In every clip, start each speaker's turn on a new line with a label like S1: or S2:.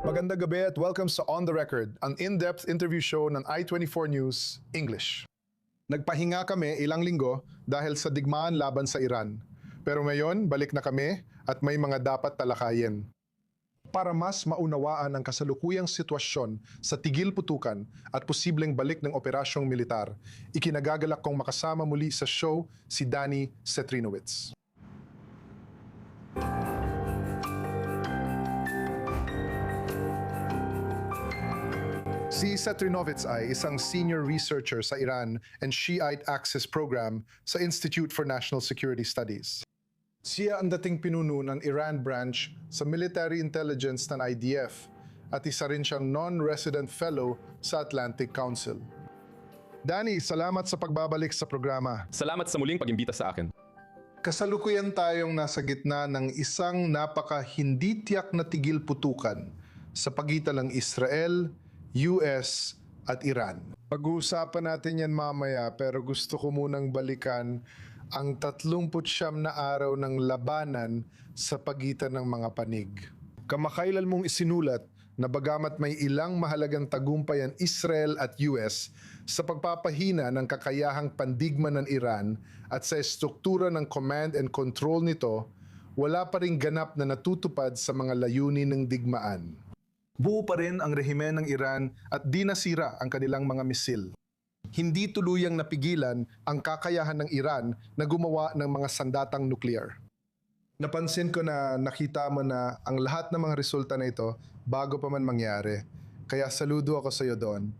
S1: Magandang gabi at welcome sa On The Record, ang in-depth interview show ng I24 News English. Nagpahinga kami ilang linggo dahil sa digmaan laban sa Iran. Pero ngayon, balik na kami at may mga dapat talakayin. Para mas maunawaan ang kasalukuyang sitwasyon sa tigil putukan at posibleng balik ng operasyong militar, ikinagagalak kong makasama muli sa show si Danny Cetrinowicz. Si Cetrinowicz ay isang senior researcher sa Iran and Shiite Axis Program sa Institute for National Security Studies. Siya ang dating pinuno ng Iran branch sa military intelligence ng IDF at isa rin siyang non-resident fellow sa Atlantic Council. Danny, salamat sa pagbabalik sa programa.
S2: Salamat sa muling pag-imbita sa akin.
S1: Kasalukuyan tayong nasa gitna ng isang napaka-hindi tiyak na tigil putukan sa pagitan ng Israel, US at Iran. Pag-uusapan natin yan mamaya pero gusto ko munang balikan ang 39 na araw ng labanan sa pagitan ng mga panig. Kamakailan mong isinulat na bagamat may ilang mahalagang tagumpay ang Israel at US sa pagpapahina ng kakayahang pandigma ng Iran at sa estruktura ng command and control nito, wala pa ring ganap na natutupad sa mga layunin ng digmaan. Buo pa rin ang rehimen ng Iran at di nasira ang kanilang mga misil. Hindi tuluyang napigilan ang kakayahan ng Iran na gumawa ng mga sandatang nuklear. Napansin ko na nakita mo na ang lahat ng mga resulta na ito bago pa man mangyari. Kaya saludo ako sa iyo doon.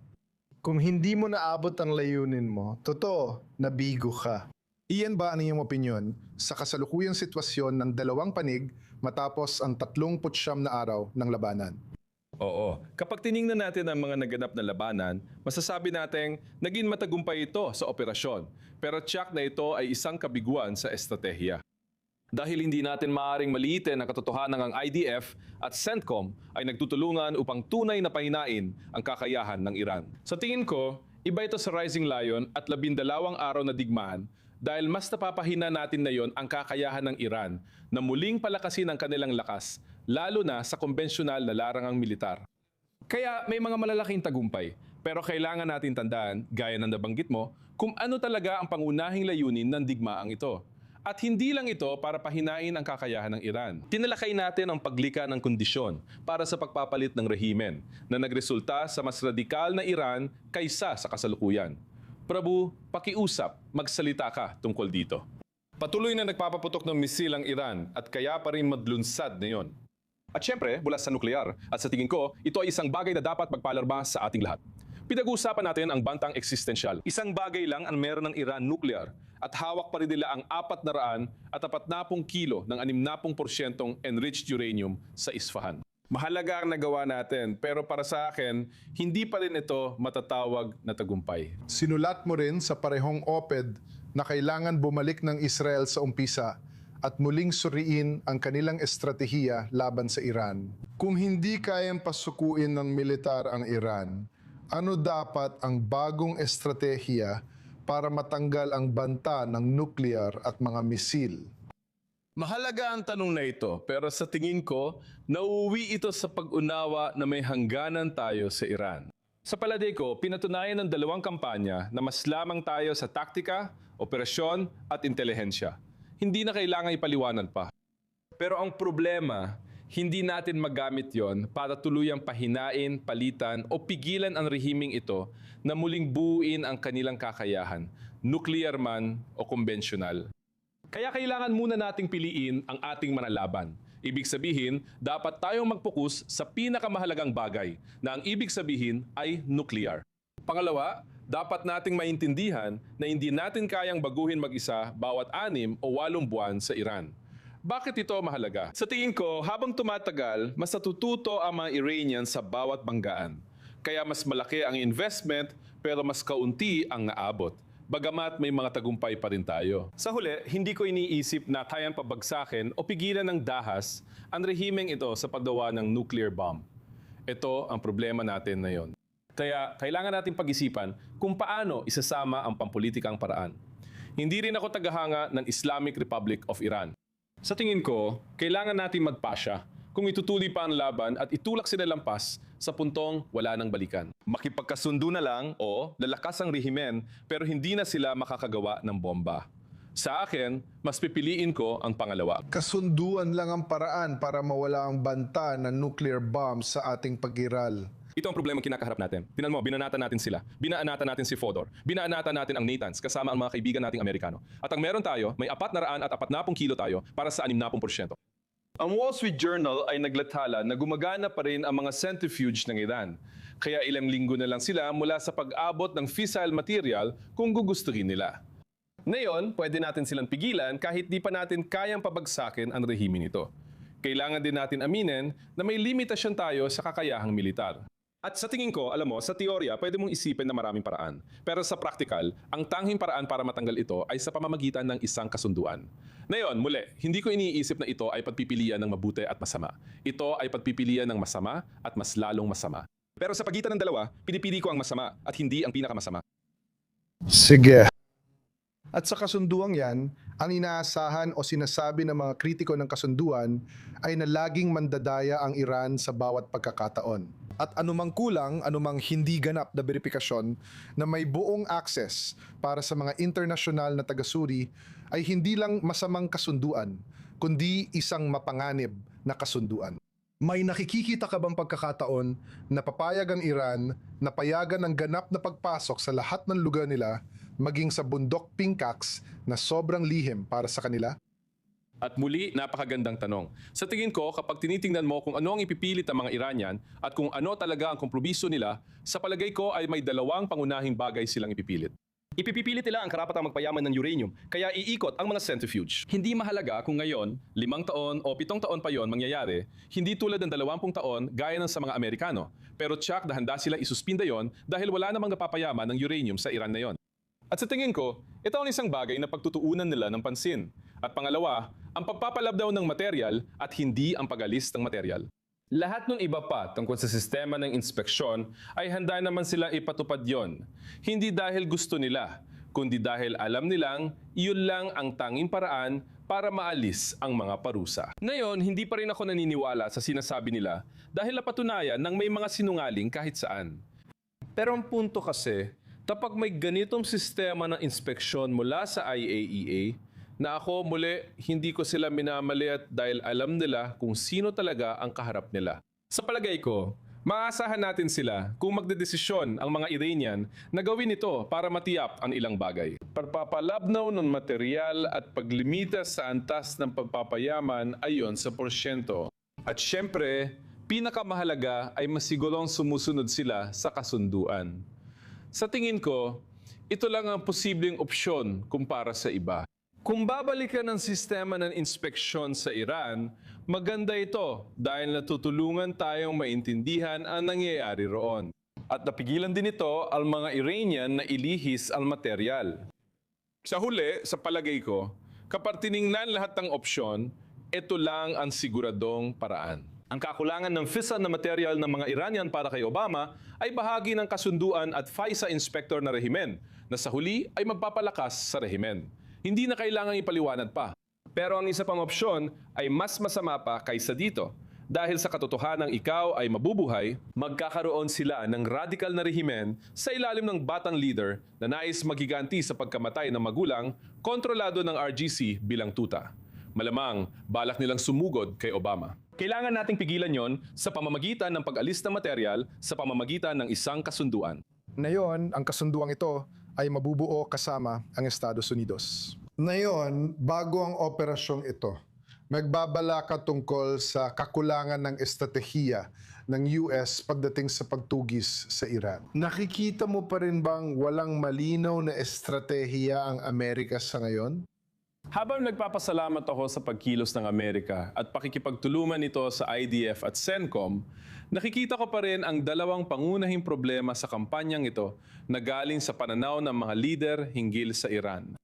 S1: Kung hindi mo naabot ang layunin mo, totoo, nabigo ka. Iyan ba ang iyong opinyon sa kasalukuyang sitwasyon ng dalawang panig matapos ang 39 na araw ng labanan?
S2: Oo. Kapag tiningnan natin ang mga naganap na labanan, masasabi nating naging matagumpay ito sa operasyon. Pero tiyak na ito ay isang kabiguan sa estratehiya. Dahil hindi natin maaaring maliitin ang katotohanan ng IDF at CENTCOM ay nagtutulungan upang tunay na pahinain ang kakayahan ng Iran. Sa tingin ko, iba ito sa Rising Lion at 12 araw na digmaan dahil mas napapahina natin na yon ang kakayahan ng Iran na muling palakasin ang kanilang lakas, lalo na sa konbensyonal na larangang militar. Kaya may mga malalaking tagumpay, pero kailangan natin tandaan, gaya ng nabanggit mo, kung ano talaga ang pangunahing layunin ng digmaang ito. At hindi lang ito para pahinain ang kakayahan ng Iran. Tinalakay natin ang paglika ng kondisyon para sa pagpapalit ng rehimen na nagresulta sa mas radikal na Iran kaysa sa kasalukuyan. Prabhu, pakiusap, magsalita ka tungkol dito. Patuloy na nagpapaputok ng misil ang Iran at kaya pa rin madlunsad ngayon. At syempre, bulas sa nuklear. At sa tingin ko, ito ay isang bagay na dapat magpalarma sa ating lahat. Pinag-uusapan natin ang bantang eksistensyal. Isang bagay lang ang meron ng Iran nuclear at hawak pa rin nila ang 440 kilo ng 60% enriched uranium sa Isfahan. Mahalaga ang nagawa natin, pero para sa akin, hindi pa rin ito matatawag na tagumpay.
S1: Sinulat mo rin sa parehong OPED na kailangan bumalik ng Israel sa umpisa at muling suriin ang kanilang estratehiya laban sa Iran. Kung hindi kayang pasukuin ng militar ang Iran, ano dapat ang bagong estratehiya para matanggal ang banta ng nuclear at mga misil?
S2: Mahalaga ang tanong na ito, pero sa tingin ko, nauuwi ito sa pag-unawa na may hangganan tayo sa Iran. Sa palagay ko, pinatunayan ng dalawang kampanya na mas lamang tayo sa taktika, operasyon at intelihensya. Hindi na kailangan ipaliwanag pa. Pero ang problema, hindi natin magamit yon para tuluyang pahinain, palitan o pigilan ang rehimeng ito na muling buuin ang kanilang kakayahan, nuclear man o konbensyonal. Kaya kailangan muna nating piliin ang ating manalaban. Ibig sabihin, dapat tayong mag-focus sa pinakamahalagang bagay na ang ibig sabihin ay nuclear. Pangalawa, dapat nating maintindihan na hindi natin kayang baguhin mag-isa bawat 6 o 8 buwan sa Iran. Bakit ito mahalaga? Sa tingin ko, habang tumatagal, mas natututo ang mga Iranians sa bawat banggaan. Kaya mas malaki ang investment pero mas kaunti ang naabot. Bagamat may mga tagumpay pa rin tayo. Sa huli, hindi ko iniisip na kayang pabagsakin o pigilan ng dahas ang rehimeng ito sa paggawa ng nuclear bomb. Ito ang problema natin ngayon. Kaya kailangan natin pag-isipan kung paano isasama ang pampulitikang paraan. Hindi rin ako tagahanga ng Islamic Republic of Iran. Sa tingin ko, kailangan natin magpasya kung itutuloy pa ang laban at itulak sila lampas sa puntong wala nang balikan. Makipagkasundo na lang o lalakas ang rehimen pero hindi na sila makakagawa ng bomba. Sa akin, mas pipiliin ko ang pangalawa.
S1: Kasunduan lang ang paraan para mawala ang banta ng nuclear bomb sa ating pag-iral.
S2: Ito ang problema kinakaharap natin. Tinan mo, binanatan natin sila. Binaanatan natin si Fodor. Binaanatan natin ang Nathans kasama ang mga kaibigan nating Amerikano. At ang meron tayo, may 440 kilo tayo para sa 60%. Ang Wall Street Journal ay naglathala na gumagana pa rin ang mga centrifuge ng Iran. Kaya ilang linggo na lang sila mula sa pag-abot ng fissile material kung gugustuhin nila. Ngayon, pwede natin silang pigilan kahit di pa natin kayang pabagsakin ang rehimen nito. Kailangan din natin aminin na may limitasyon tayo sa kakayahang militar. At sa tingin ko, alam mo, sa teorya, pwede mong isipin na maraming paraan. Pero sa practical, ang tanging paraan para matanggal ito ay sa pamamagitan ng isang kasunduan. Ngayon, muli, hindi ko iniisip na ito ay pagpipilian ng mabuti at masama. Ito ay pagpipilian ng masama at mas lalong masama. Pero sa pagitan ng dalawa, pinipili ko ang masama at hindi ang pinakamasama.
S1: Sige. At sa kasunduang yan, ang inaasahan o sinasabi ng mga kritiko ng kasunduan ay na laging mandadaya ang Iran sa bawat pagkakataon. At anumang kulang, anumang hindi ganap na verifikasyon na may buong access para sa mga internasyonal na tagasuri ay hindi lang masamang kasunduan, kundi isang mapanganib na kasunduan. May nakikita ka bang pagkakataon na papayag ang Iran na payagan ang ganap na pagpasok sa lahat ng lugar nila, maging sa bundok Pinkax na sobrang lihim para sa kanila?
S2: At muli, napakagandang tanong. Sa tingin ko, kapag tinitingnan mo kung ano ang ipipilit ng mga Iranian at kung ano talaga ang kompromiso nila, sa palagay ko ay may dalawang pangunahing bagay silang ipipilit. Ipipilit nila ang karapatang magpayaman ng uranium, kaya iikot ang mga centrifuge. Hindi mahalaga kung ngayon, 5 taon o 7 taon pa yon mangyayari, hindi tulad ng 20 taon gaya ng sa mga Amerikano. Pero tsak na handa sila isuspinda yon dahil wala namang napapayaman ng uranium sa Iran na yon. At sa tingin ko, ito ang isang bagay na pagtutuunan nila ng pansin. At pangalawa, ang pagpapalabdaw ng material at hindi ang pag-alis ng material. Lahat ng iba pa tungkol sa sistema ng inspeksyon ay handa naman silang ipatupad yon. Hindi dahil gusto nila, kundi dahil alam nilang iyon lang ang tanging paraan para maalis ang mga parusa. Ngayon, hindi pa rin ako naniniwala sa sinasabi nila dahil napatunayan ng may mga sinungaling kahit saan. Pero ang punto kasi, kapag may ganitong sistema ng inspeksyon mula sa IAEA, na ako muli, hindi ko sila minamaliit dahil alam nila kung sino talaga ang kaharap nila. Sa palagay ko, maasahan natin sila kung magdedesisyon ang mga Iranian na gawin ito para matiyak ang ilang bagay. Pagpapalabnaw ng material at paglimita sa antas ng pagpapayaman ayon sa porsyento. At syempre, pinakamahalaga ay masigurong sumusunod sila sa kasunduan. Sa tingin ko, ito lang ang posibleng opsyon kumpara sa iba. Kung babalikan ang sistema ng inspeksyon sa Iran, maganda ito dahil natutulungan tayong maintindihan ang nangyayari roon. At napigilan din ito ang mga Iranian na ilihis ang material. Sa huli, sa palagay ko, kapag tiningnan lahat ng opsyon, ito lang ang siguradong paraan. Ang kakulangan ng fissile na material ng mga Iranian para kay Obama ay bahagi ng kasunduan at FISA inspector na rehimen na sa huli ay magpapalakas sa rehimen. Hindi na kailangang ipaliwanag pa. Pero ang isa pang opsyon ay mas masama pa kaysa dito. Dahil sa katotohanang ikaw ay mabubuhay, magkakaroon sila ng radical na rehimen sa ilalim ng batang leader na nais magiganti sa pagkamatay ng magulang, kontrolado ng RGC bilang tuta. Malamang, balak nilang sumugod kay Obama. Kailangan nating pigilan yon sa pamamagitan ng pag-alis ng material sa pamamagitan ng isang kasunduan.
S1: Ngayon, ang kasunduang ito ay mabubuo kasama ang Estados Unidos. Ngayon, bago ang operasyong ito, magbabala ka tungkol sa kakulangan ng estratehiya ng US pagdating sa pagtugis sa Iran. Nakikita mo pa rin bang walang malinaw na estratehiya ang Amerika sa ngayon?
S2: Habang nagpapasalamat ako sa pagkilos ng Amerika at pakikipagtulungan nito sa IDF at CENTCOM, nakikita ko pa rin ang dalawang pangunahing problema sa kampanyang ito na galing sa pananaw ng mga lider hinggil sa Iran.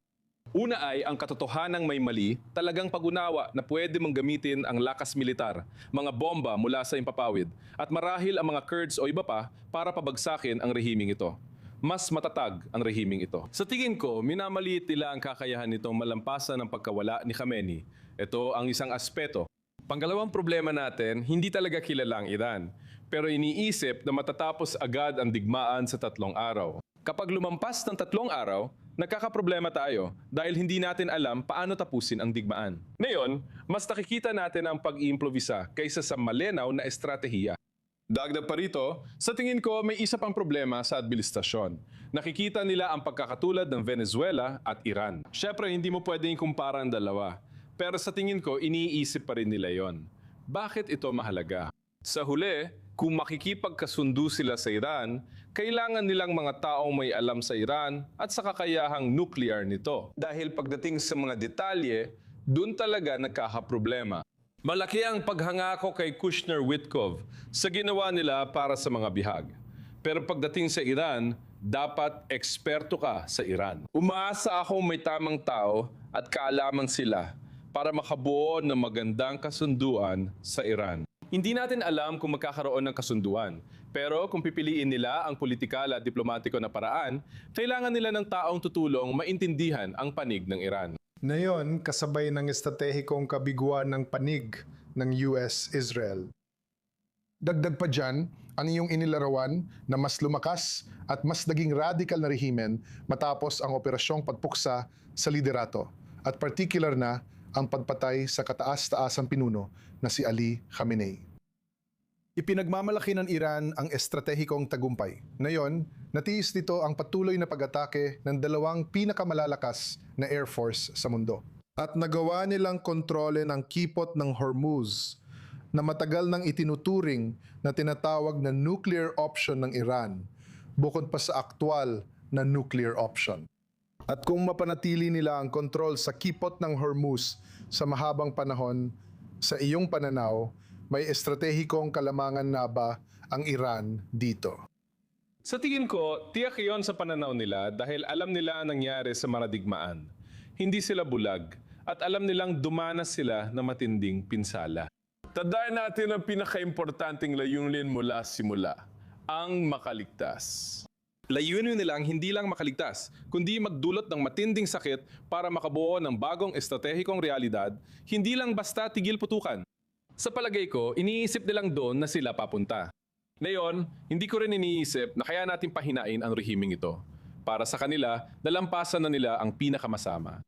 S2: Una ay ang katotohanang may mali, talagang pag-unawa na pwede mong gamitin ang lakas militar, mga bomba mula sa impapawid, at marahil ang mga Kurds o iba pa para pabagsakin ang rehimeng ito. Mas matatag ang rehimeng ito. Sa tingin ko, minamaliit nila ang kakayahan nitong malampasan ng pagkawala ni Khamenei. Ito ang isang aspeto. Pangalawang problema natin, hindi talaga kilala ang Iran. Pero iniisip na matatapos agad ang digmaan sa 3 araw. Kapag lumampas ng 3 araw, nagkakaproblema tayo dahil hindi natin alam paano tapusin ang digmaan. Ngayon, mas nakikita natin ang pag-iimprovisa kaysa sa malinaw na estratehiya. Dagdag pa rito, sa tingin ko may isa pang problema sa administrasyon. Nakikita nila ang pagkakatulad ng Venezuela at Iran. Syempre, hindi mo pwedeng ikumpara ang dalawa. Pero sa tingin ko, iniisip pa rin nila yon. Bakit ito mahalaga? Sa huli, kung makikipagkasundo sila sa Iran, kailangan nilang mga taong may alam sa Iran at sa kakayahang nuclear nito. Dahil pagdating sa mga detalye, dun talaga nagkakaproblema. Malaki ang paghangako kay Kushner-Wittkopf sa ginawa nila para sa mga bihag. Pero pagdating sa Iran, dapat eksperto ka sa Iran. Umaasa akong may tamang tao at kaalaman sila para makabuo ng magandang kasunduan sa Iran. Hindi natin alam kung magkakaroon ng kasunduan. Pero kung pipiliin nila ang politikal at diplomatiko na paraan, kailangan nila ng taong tutulong maintindihan ang panig ng Iran.
S1: Ngayon, kasabay ng estratehikong kabiguan ng panig ng US-Israel. Dagdag pa dyan, ang iyong inilarawan na mas lumakas at mas naging radical na rehimen matapos ang operasyong pagpuksa sa liderato at particular na ang pagpatay sa kataas-taasang pinuno na si Ali Khamenei. Ipinagmamalaki ng Iran ang estratehikong tagumpay. Ngayon, natiis nito ang patuloy na pag-atake ng 2 pinakamalalakas na Air Force sa mundo. At nagawa nilang kontrole ng kipot ng Hormuz na matagal nang itinuturing na tinatawag na nuclear option ng Iran, bukod pa sa aktwal na nuclear option. At kung mapanatili nila ang kontrol sa kipot ng Hormuz sa mahabang panahon, sa iyong pananaw, may estratehikong kalamangan na ba ang Iran dito?
S2: Sa tingin ko, tiyak iyon sa pananaw nila dahil alam nila ang nangyari sa maradigmaan. Hindi sila bulag at alam nilang dumanas sila ng matinding pinsala. Tandaan natin ang pinaka-importanting layunin mula simula, ang makaligtas. Layunin nilang hindi lang makaligtas, kundi magdulot ng matinding sakit para makabuo ng bagong estratehikong realidad, hindi lang basta tigil putukan. Sa palagay ko, iniisip nilang doon na sila papunta. Ngayon, hindi ko rin iniisip na kaya natin pahinain ang rehimeng ito. Para sa kanila, nalampasan na nila ang pinakamasama.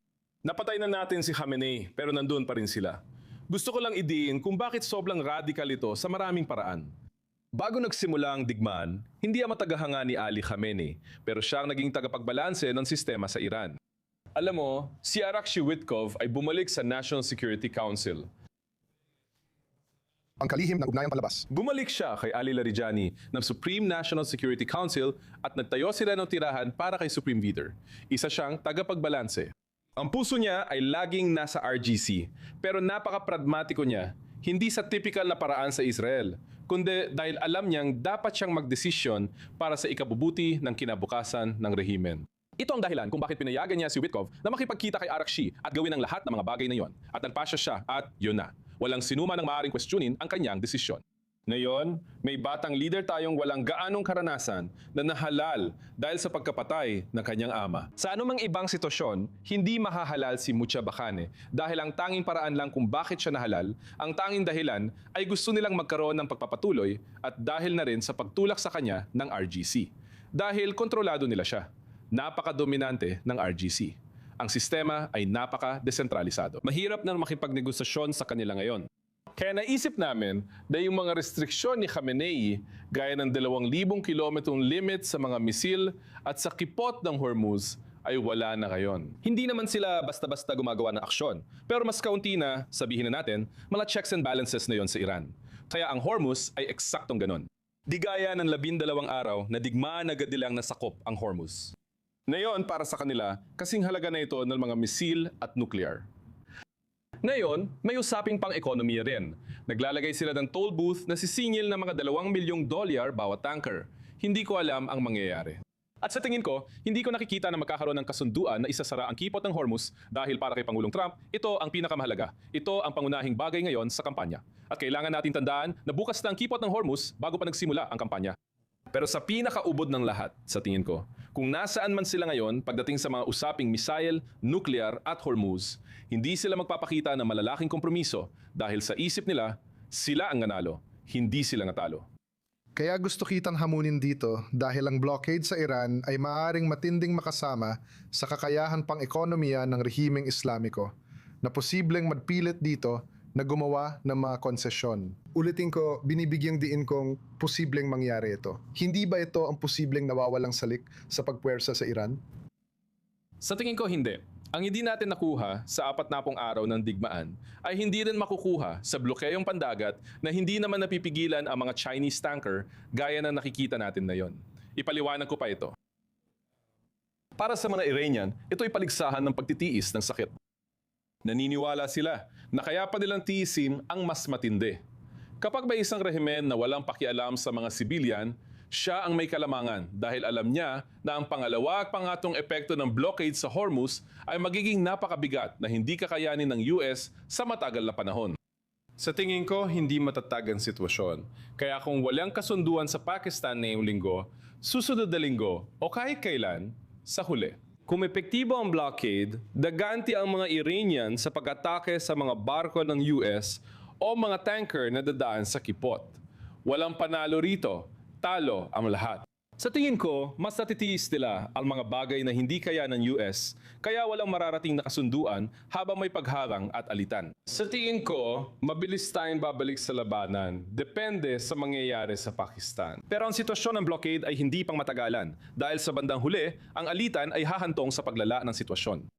S2: Napatay na natin si Khamenei, pero nandun pa rin sila. Gusto ko lang idiin kung bakit sobrang radical ito sa maraming paraan. Bago nagsimula ang digmaan, hindi ang matagahanga ni Ali Khamenei, pero siya ang naging tagapagbalanse ng sistema sa Iran. Alam mo, si Arakshi-Wittkopf ay bumalik sa National Security Council.
S1: Ang kalihim ng ugnayang palabas.
S2: Bumalik siya kay Ali Larijani ng Supreme National Security Council at nagtayo sila ng tirahan para kay Supreme Leader. Isa siyang tagapagbalanse. Ang puso niya ay laging nasa RGC, pero napaka-pragmatiko niya, hindi sa typical na paraan sa Israel, kundi dahil alam niyang dapat siyang magdesisyon para sa ikabubuti ng kinabukasan ng rehimen. Ito ang dahilan kung bakit pinayagan niya si Wittkopf na makipagkita kay Arakshi at gawin ang lahat ng mga bagay na yon. At nagpasya siya at yun na. Walang sinuma ng maaaring questionin ang kanyang desisyon. Ngayon, may batang leader tayong walang gaanong karanasan na nahalal dahil sa pagkapatay ng kanyang ama. Sa anumang ibang sitwasyon, hindi mahahalal si Mucha Bakhane dahil ang tanging paraan lang kung bakit siya nahalal, ang tanging dahilan ay gusto nilang magkaroon ng pagpapatuloy at dahil na rin sa pagtulak sa kanya ng RGC. Dahil kontrolado nila siya. Napaka-dominante ng RGC. Ang sistema ay napaka-desentralisado. Mahirap na makipagnegosasyon sa kanila ngayon. Kaya naisip namin na yung mga restriksyon ni Khamenei gaya ng 2,000 kilometrong limit sa mga misil at sa kipot ng Hormuz ay wala na ngayon. Hindi naman sila basta-basta gumagawa ng aksyon. Pero mas kaunti na, sabihin na natin, mga checks and balances na yon sa Iran. Kaya ang Hormuz ay eksaktong ganon. Di gaya ng 12 araw na digmaan agad nilang nasakop ang Hormuz. Ngayon, para sa kanila, kasing halaga na ito ng mga misil at nuclear. Ngayon, may usaping pang-ekonomiya rin. Naglalagay sila ng toll booth na sisingil ng mga $2 milyong bawat tanker. Hindi ko alam ang mangyayari. At sa tingin ko, hindi ko nakikita na magkakaroon ng kasunduan na isasara ang kipot ng Hormuz dahil para kay Pangulong Trump, ito ang pinakamahalaga. Ito ang pangunahing bagay ngayon sa kampanya. At kailangan natin tandaan na bukas na ang kipot ng Hormuz bago pa nagsimula ang kampanya. Pero sa pinakaubod ng lahat, sa tingin ko, kung nasaan man sila ngayon pagdating sa mga usaping missile, nuclear at Hormuz, hindi sila magpapakita ng malalaking kompromiso dahil sa isip nila, sila ang nanalo, hindi sila natalo.
S1: Kaya gusto kitang hamunin dito dahil ang blockade sa Iran ay maaaring matinding makasama sa kakayahan pang ekonomiya ng rehimeng Islamiko na posibleng magpilit dito na gumawa ng mga konsesyon. Ulitin ko, binibigyang diin kong posibleng mangyari ito. Hindi ba ito ang posibleng nawawalang salik sa pagpuwersa sa Iran?
S2: Sa tingin ko, hindi. Ang hindi natin nakuha sa 40 araw ng digmaan ay hindi rin makukuha sa blokeyong pandagat na hindi naman napipigilan ang mga Chinese tanker gaya na nakikita natin na yon. Ipaliwanag ko pa ito. Para sa mga Iranian, ito ay paligsahan ng pagtitiis ng sakit. Naniniwala sila na kaya pa nilang tiisin ang mas matindi. Kapag may isang rehimen na walang pakialam sa mga sibilyan, siya ang may kalamangan dahil alam niya na ang pangalawa at pangatong epekto ng blockade sa Hormuz ay magiging napakabigat na hindi kakayanin ng US sa matagal na panahon. Sa tingin ko, hindi matatag ang sitwasyon. Kaya kung walang kasunduan sa Pakistan ngayong linggo, susunod na linggo o kahit kailan, sa huli. Kung epektibo ang blockade, daganti ang mga Iranian sa pag-atake sa mga barko ng US o mga tanker na dadaan sa kipot. Walang panalo rito, talo ang lahat. Sa tingin ko, mas natitiis nila ang mga bagay na hindi kaya ng US, kaya walang mararating na kasunduan habang may pagharang at alitan. Sa tingin ko, mabilis tayong babalik sa labanan, depende sa mangyayari sa Pakistan. Pero ang sitwasyon ng blockade ay hindi pang matagalan, dahil sa bandang huli, ang alitan ay hahantong sa paglala ng sitwasyon.